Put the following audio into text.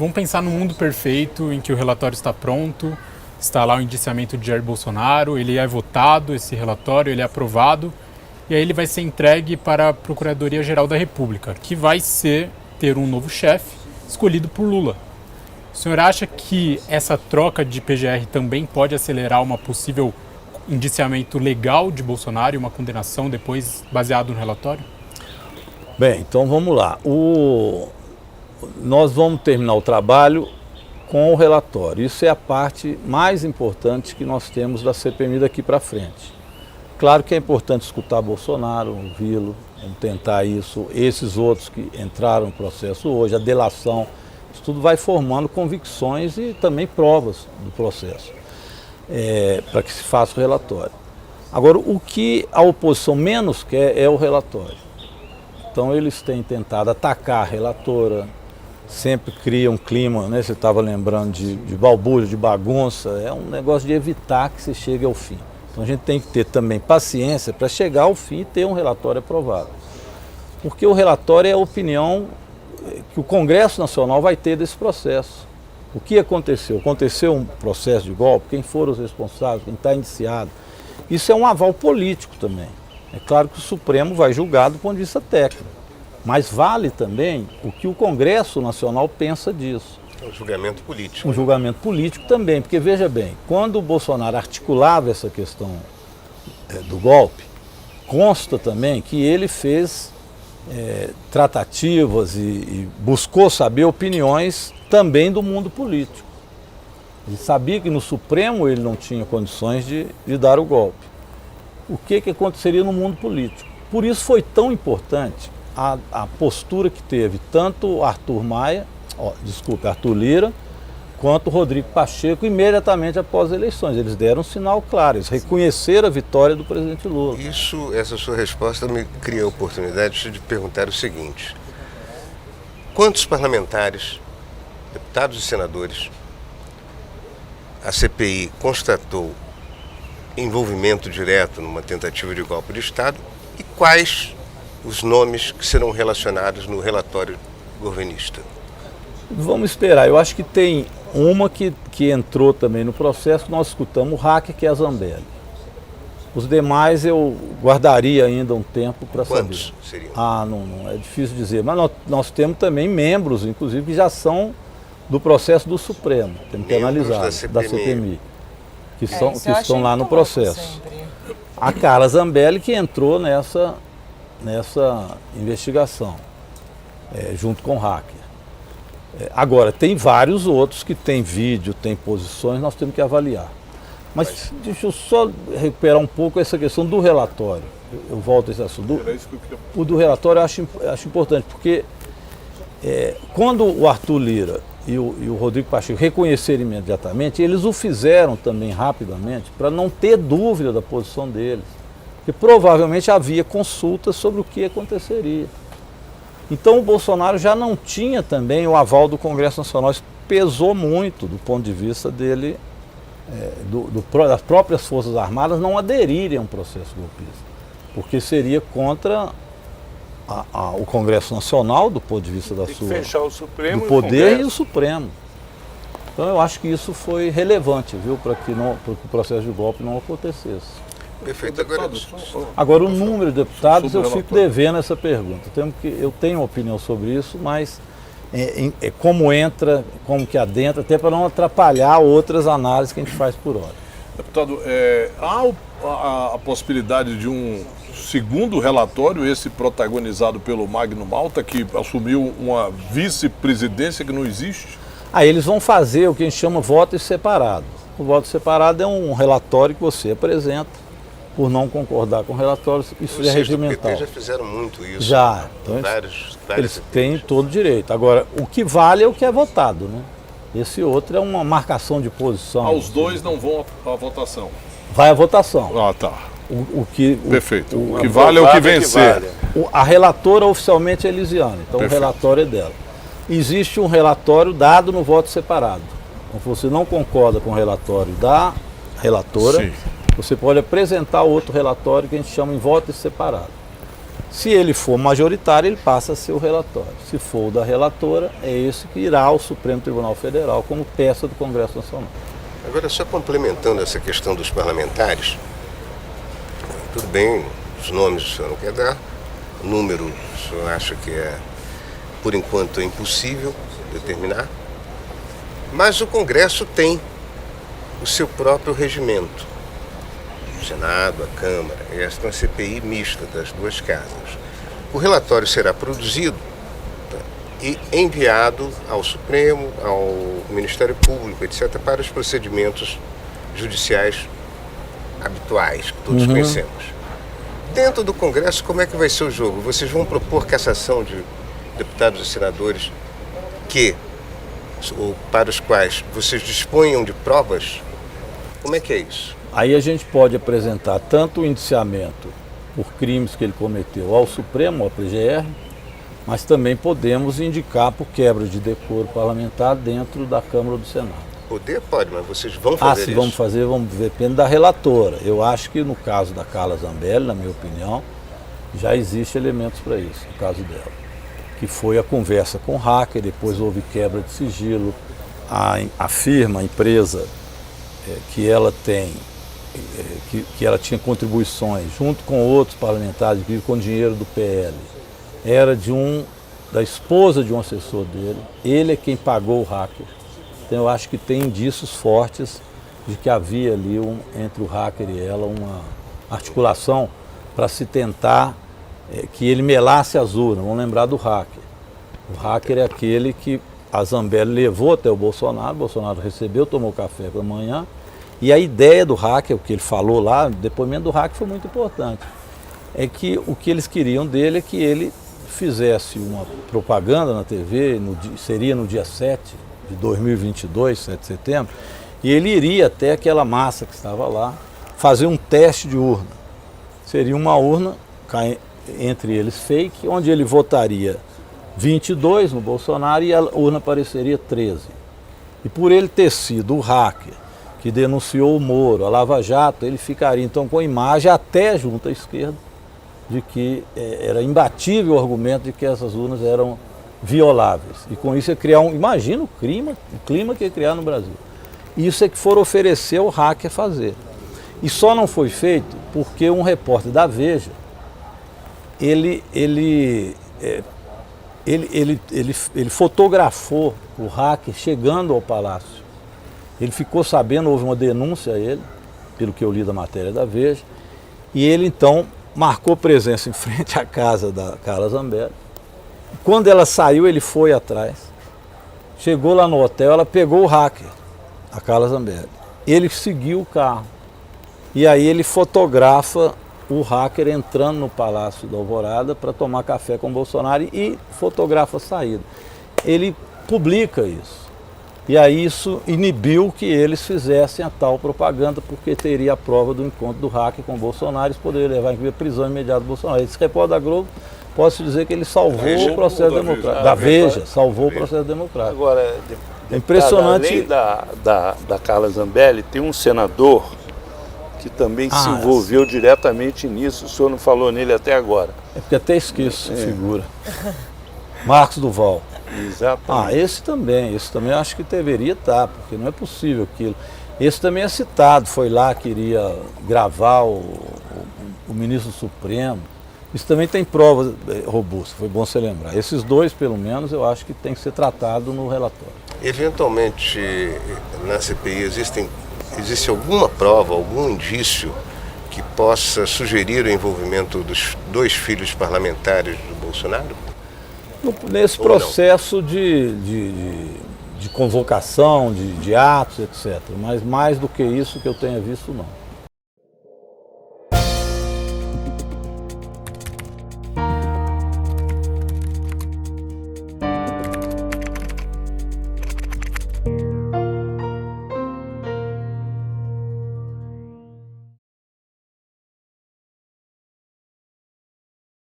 vamos pensar no mundo perfeito em que o relatório está pronto, está lá o indiciamento de Jair Bolsonaro, ele é votado, esse relatório, ele é aprovado, e aí ele vai ser entregue para a Procuradoria-Geral da República, que vai ter um novo chefe escolhido por Lula. O senhor acha que essa troca de PGR também pode acelerar uma possível indiciamento legal de Bolsonaro e uma condenação depois baseado no relatório? Bem, então vamos lá. Nós vamos terminar o trabalho com o relatório. Isso é a parte mais importante que nós temos da CPMI daqui para frente. Claro que é importante escutar Bolsonaro, ouvi-lo, vamos tentar isso. Esses outros que entraram no processo hoje, a delação, isso tudo vai formando convicções e também provas do processo, para que se faça o relatório. Agora, o que a oposição menos quer é o relatório. Então eles têm tentado atacar a relatora, sempre cria um clima, né? Você estava lembrando de balbúrdia, de bagunça, é um negócio de evitar que se chegue ao fim. Então a gente tem que ter também paciência para chegar ao fim e ter um relatório aprovado. Porque o relatório é a opinião que o Congresso Nacional vai ter desse processo. O que aconteceu? Aconteceu um processo de golpe, quem foram os responsáveis, quem está indiciado. Isso é um aval político também. É claro que o Supremo vai julgar do ponto de vista técnico, mas vale também o que o Congresso Nacional pensa disso. É um julgamento político. Um julgamento político também, porque veja bem, quando o Bolsonaro articulava essa questão do golpe, consta também que ele fez tratativas e buscou saber opiniões também do mundo político. Ele sabia que no Supremo ele não tinha condições de dar o golpe. O que aconteceria no mundo político? Por isso foi tão importante a postura que teve tanto Arthur Lira, quanto Rodrigo Pacheco imediatamente após as eleições. Eles deram um sinal claro, eles reconheceram a vitória do presidente Lula. Essa sua resposta me cria a oportunidade de perguntar o seguinte: quantos parlamentares, deputados e senadores, a CPI constatou envolvimento direto numa tentativa de golpe de Estado e quais os nomes que serão relacionados no relatório governista? Vamos esperar. Eu acho que tem uma que entrou também no processo, nós escutamos o hacker, que é a Zambelli. Os demais eu guardaria ainda um tempo para saber. Quantos seriam? Não é difícil dizer, mas nós temos também membros, inclusive, que já são do processo do Supremo, temos que analisar, da CPMI. Que estão lá no processo. Sempre. A Carla Zambelli que entrou nessa investigação, junto com o hacker. Agora, tem vários outros que têm vídeo, têm posições, nós temos que avaliar. Mas deixa eu só recuperar um pouco essa questão do relatório. Eu volto a esse assunto. O do relatório eu acho importante, porque quando o Arthur Lira e o Rodrigo Pacheco reconheceram imediatamente, eles o fizeram também rapidamente para não ter dúvida da posição deles. Porque provavelmente havia consultas sobre o que aconteceria. Então o Bolsonaro já não tinha também o aval do Congresso Nacional. Isso pesou muito do ponto de vista dele, das próprias Forças Armadas não aderirem a um processo golpista. Porque seria contra o Congresso Nacional, do ponto de vista fechar o Supremo do poder e o Supremo. Então eu acho que isso foi relevante, viu, para que o processo de golpe não acontecesse. Perfeito. Agora o número de deputados, eu fico devendo essa pergunta. Eu tenho uma opinião sobre isso, mas como entra, como que adentra, até para não atrapalhar outras análises que a gente faz por hora. Deputado, há a possibilidade de um segundo relatório, esse protagonizado pelo Magno Malta, que assumiu uma vice-presidência que não existe? Eles vão fazer o que a gente chama voto separado. O voto separado é um relatório que você apresenta. Por não concordar com o relatório, isso é regimental. Os já fizeram muito isso. Já. Então, eles têm todo o direito. Agora, o que vale é o que é votado, né? Esse outro é uma marcação de posição. Os dois não vão à votação? Vai à votação. Tá. Perfeito. O que vale é o que vencer. A relatora oficialmente é Elisiane, então perfeito. O relatório é dela. Existe um relatório dado no voto separado. Então, se você não concorda com o relatório da relatora, sim, você pode apresentar outro relatório que a gente chama em voto separado. Se ele for majoritário, ele passa a ser o relatório. Se for o da relatora, é esse que irá ao Supremo Tribunal Federal como peça do Congresso Nacional. Agora, só complementando essa questão dos parlamentares, tudo bem, os nomes o senhor não quer dar, o número o senhor acha que por enquanto, é impossível determinar, mas o Congresso tem o seu próprio regimento. O Senado, a Câmara, esta é uma CPI mista das duas casas. O relatório será produzido e enviado ao Supremo, ao Ministério Público, etc., para os procedimentos judiciais habituais que todos conhecemos. Dentro do Congresso, como é que vai ser o jogo? Vocês vão propor cassação de deputados e senadores ou para os quais vocês disponham de provas? Como é que é isso? Aí a gente pode apresentar tanto o indiciamento por crimes que ele cometeu ao Supremo, ao PGR, mas também podemos indicar por quebra de decoro parlamentar dentro da Câmara ou do Senado. Poder pode, mas vocês vão fazer isso? Vamos fazer, vamos ver, depende da relatora. Eu acho que no caso da Carla Zambelli, na minha opinião, já existe elementos para isso, no caso dela. Que foi a conversa com o hacker, depois houve quebra de sigilo, a firma, a empresa que ela tem, que ela tinha contribuições junto com outros parlamentares, com dinheiro do PL, era da esposa de um assessor dele, ele é quem pagou o hacker. Então eu acho que tem indícios fortes de que havia ali entre o hacker e ela uma articulação para se tentar que ele melasse as urnas. Vamos lembrar do hacker. O hacker é aquele que a Zambelli levou até o Bolsonaro recebeu, tomou café pela manhã, e a ideia do hacker, o que ele falou lá, o depoimento do hacker foi muito importante, é que o que eles queriam dele é que ele fizesse uma propaganda na TV, seria no dia 7 de 2022, 7 de setembro, e ele iria até aquela massa que estava lá, fazer um teste de urna. Seria uma urna, entre eles fake, onde ele votaria 22 no Bolsonaro e a urna apareceria 13. E por ele ter sido o hacker que denunciou o Moro, a Lava Jato, ele ficaria então com a imagem até junto à esquerda de que era imbatível o argumento de que essas urnas eram violáveis. E com isso ia criar imagina o clima que ia criar no Brasil. Isso é que foram oferecer ao hacker fazer. E só não foi feito porque um repórter da Veja, ele fotografou o hacker chegando ao palácio. Ele ficou sabendo, houve uma denúncia a ele, pelo que eu li da matéria da Veja, e ele então marcou presença em frente à casa da Carla Zambelli. Quando ela saiu, ele foi atrás. Chegou lá no hotel, ela pegou o hacker, a Carla Zambelli. Ele seguiu o carro. E aí ele fotografa o hacker entrando no Palácio da Alvorada para tomar café com o Bolsonaro e fotografa a saída. Ele publica isso. E aí isso inibiu que eles fizessem a tal propaganda, porque teria a prova do encontro do hacker com o Bolsonaro, isso poderia levar a prisão imediata do Bolsonaro. Esse repórter da Globo, posso dizer que ele salvou o processo democrático. Da Veja, salvou o processo democrático. Agora, é impressionante. Além da Carla Zambelli, tem um senador que também se envolveu diretamente nisso, o senhor não falou nele até agora. É porque até esqueço a figura. Marcos Duval. Exatamente. Esse também acho que deveria estar, porque não é possível aquilo. Esse também é citado, foi lá, queria gravar o ministro do Supremo. Isso também tem prova robusta, foi bom você lembrar. Esses dois, pelo menos, eu acho que tem que ser tratado no relatório. Eventualmente, na CPI, existe alguma prova, algum indício que possa sugerir o envolvimento dos dois filhos parlamentares do Bolsonaro? Nesse processo de convocação, de atos, etc. Mas mais do que isso que eu tenha visto, não.